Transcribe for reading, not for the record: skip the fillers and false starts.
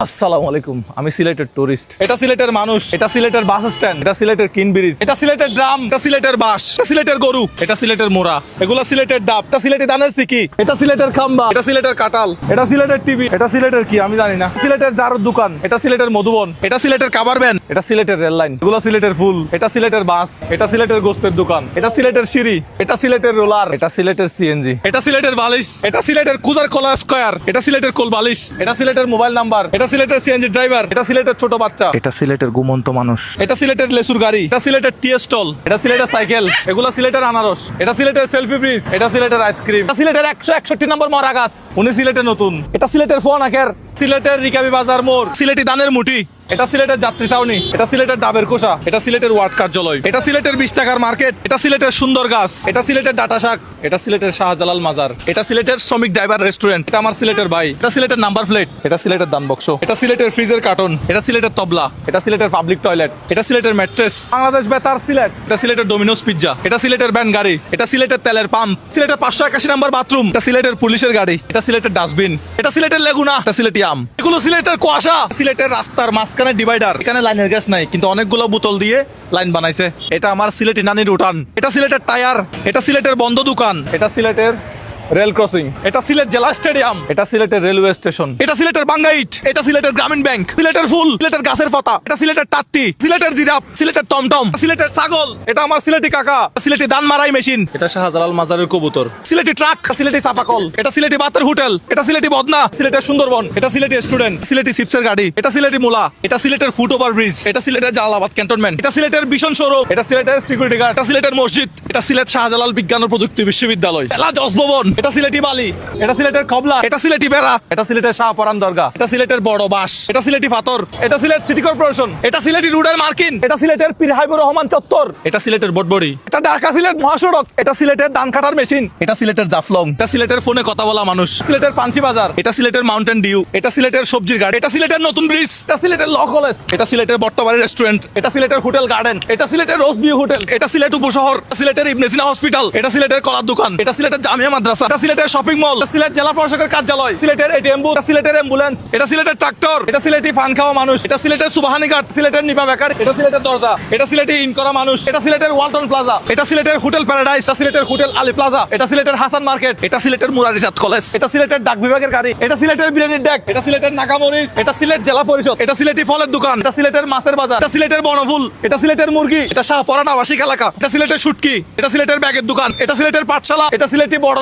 আসসালামু আলাইকুম, আমি সিলেটের টুরিস্ট। এটা সিলেটের মানুষ, এটা সিলেটের বাস স্ট্যান্ড, এটা সিলেটের কিন ব্রিজ, এটা সিলেটের ড্রাম, এটা সিলেটের বাঁশ, এটা সিলেটের গরু, এটা সিলেটের মোড়া, এগুলো সিলেটের ডাব, এটা সিলেটের ধানের সিকি, এটা সিলেটের খাম্বা, এটা সিলেটের কাঁঠাল, এটা সিলেটের টিভি, এটা সিলেটের কি আমি জানি না, সিলেটের জারুর দোকান, এটা সিলেটের মধুবন, এটা সিলেটের কাবার ভ্যান, এটা সিলেটের রেল লাইন, এগুলো সিলেটের ফুল, এটা সিলেটের বাস, এটা সিলেটের গোস্তের দোকান, এটা সিলেটের সিঁড়ি, এটা সিলেটের রোলার, এটা সিলেটের সিএনজি, এটা সিলেটের বালিশ, এটা সিলেটের কুজার কলা স্কয়ার, এটা সিলেটের কোল বালিশ, এটা সিলেটের মোবাইল নাম্বার, এটা সিলেটের সিএনজি ড্রাইভার, এটা সিলেটের ছোট বাচ্চা, এটা সিলেটের ঘুমন্ত মানুষ, এটা সিলেটের লেসুর গাড়ি, এটা সিলেটের টি স্টল, এটা সিলেটের সাইকেল, এগুলো সিলেটের আনারস, এটা সিলেটের সেলফি ব্রিজ, এটা সিলেটের আইসক্রিম, এটা সিলেটের 161 নম্বর মরা গাছ, উনি সিলেটের নতুন, এটা সিলেটের ফোন আকের, সিলেটের রিকাবি বাজার মোড়, সিলেটি দানের মুঠি, এটা সিলেটের যাত্রী ছাউনি, এটা সিলেটের ডাবের কোষা, এটা সিলেটের ওয়ার্ড কার্যালয়, এটা সিলেটের 20 টাকার মার্কেট, এটা সিলেটের সুন্দর গাছ, এটা সিলেটের ডাটা শাক, এটা সিলেটের শাহজালাল মাজার, এটা সিলেটের শ্রমিক ড্রাইভার রেস্টুরেন্ট, এটা আমার সিলেটের ভাই, এটা সিলেটের নাম্বার প্লেট, এটা সিলেটের দান বক্স, এটা সিলেটের ফ্রিজের কার্টন, এটা সিলেটের তবলা, এটা সিলেটের পাবলিক টয়লেট, এটা সিলেটের ম্যাট্রেস, বাংলাদেশ বেতার সিলেট, এটা সিলেটের ডোমিনোস পিজ্জা, এটা সিলেটের ভ্যান গাড়ি, এটা সিলেটের তেলের পাম্প, সিলেটের 581 নম্বর বাথরুম, এটা সিলেটের পুলিশের গাড়ি, এটা সিলেটের ডাস্টবিন, এটা সিলেটের লেগুনা, এটা সিলেটি আম, এগুলো সিলেটের কুয়াশা, সিলেটের রাস্তার মাঝখানে ডিভাইডার, এখানে লাইনের গ্যাস নাই কিন্তু অনেকগুলো বোতল দিয়ে লাইন বানাইছে, এটা আমার সিলেটি নানির উঠান, এটা সিলেটের টায়ার, এটা সিলেটের বন্ধ দোকান, এটা সিলেটের রেল ক্রসিং, এটা সিলেট জেলা স্টেডিয়াম, এটা সিলেটের রেলওয়ে স্টেশন, এটা সিলেটের বাঙ্গাইট, এটা সিলেটের গ্রামীণ ব্যাংক, সিলেটের ফুল, সিলেটের গাছের পাতা, এটা সিলেটের টাট্টি, সিলেটের জিরাফ, সিলেটের টমটম, সিলেটের ছাগল, এটা আমার সিলেটি কাকা, সিলেটি দান মারাই মেশিন, এটা শাহজালাল মাজারের কবুতর, সিলেটি ট্রাক, সিলেটি চাপাকল, এটা সিলেটি বাতের হোটেল, এটা সিলেটি বদনা, সিলেটের সুন্দরবন, এটা সিলেটি স্টুডেন্ট, সিলেটি চিপসের গাড়ি, এটা সিলেটি মুলা, এটা সিলেটের ফুট ওভার ব্রিজ, এটা সিলেটের জালালাবাদ ক্যান্টনমেন্ট, এটা সিলেটের ভীষণ সৌরভ, এটা সিলেটের সিকিউরিটি গার্ড, এটা সিলেটের মসজিদ, এটা সিলেট শাহজালাল বিজ্ঞান ও প্রযুক্তি বিশ্ববিদ্যালয়, এলা জজ ভবন, এটা সিলেটি বালি, এটা সিলেটের কবলা, এটা সিলেটি বেড়া, এটা সিলেটের শাহপরান দরগা, এটা সিলেটের বড় বাস, এটা সিলেটি পাথর, এটা সিলেট সিটি কর্পোরেশন, এটা সিলেটি রুডের মার্কিন, এটা সিলেটের পীর হাবিবুর রহমান চত্বর, এটা সিলেটের বটবড়ি, এটা ঢাকা সিলেট মহাসড়ক, এটা সিলেটের ধান কাটার মেশিন, এটা সিলেটের জাফলং, এটা সিলেটের ফোনে কথা বলা মানুষ, সিলেটের পাঞ্চি বাজার, এটা সিলেটের মাউন্টেন ডিউ, এটা সিলেটের সবজির গাড়ি, এটা সিলেটের নতুন ব্রিজ, এটা সিলেটের ল কলেজ, এটা সিলেটের বর্তমানের রেস্টুরেন্ট, এটা সিলেটের হোটেল গার্ডেন, এটা সিলেটের রোজ ভিউ হোটেল, এটা সিলেট উপশহর, এটা সিলেটের ইবনে সিনা হসপিটাল, এটা সিলেটের কলার দোকান, এটা সিলেটের জামিয়া মাদ্রাসা, এটা সিলেটের শপিং মল, সিলেট জেলা প্রশাসকের কার্যালয়, সিলেটের এটিএম বুথ, এটা সিলেটের অ্যাম্বুলেন্স, এটা সিলেটের ট্রাক্টর, এটা সিলেটি ফান খাওয়া মানুষ, এটা সিলেটের সুবাহানি ঘাট, সিলেটের নিপা বেকারি, এটা সিলেটের দরজা, এটা সিলেটি ইন করা মানুষ, এটা সিলেটের ওয়ালটন প্লাজা, এটা সিলেটের হোটেল প্যারাডাইস, এটা সিলেটের হোটেল আলী প্লাজা, এটা সিলেটের হাসান মার্কেট, এটা সিলেটের মুরারিসাদ কলেজ, এটা সিলেটের ডাক বিভাগের গাড়ি, এটা সিলেটের বিরিয়ানির ডেক, এটা সিলেটের নাকামরিচ, এটা সিলেট জেলা পরিষদ, এটা সিলেটি ফলের দোকান, এটা সিলেটের মাছের বাজার, এটা সিলেটের বনফুল, এটা সিলেটের মুরগি, এটা শাহপরান আবাসিক এলাকা, এটা সিলেটের শুটকি, এটা সিলেটের ব্যাগের দোকান, এটা সিলেটের পাঠশালা, এটা সিলেটি বড়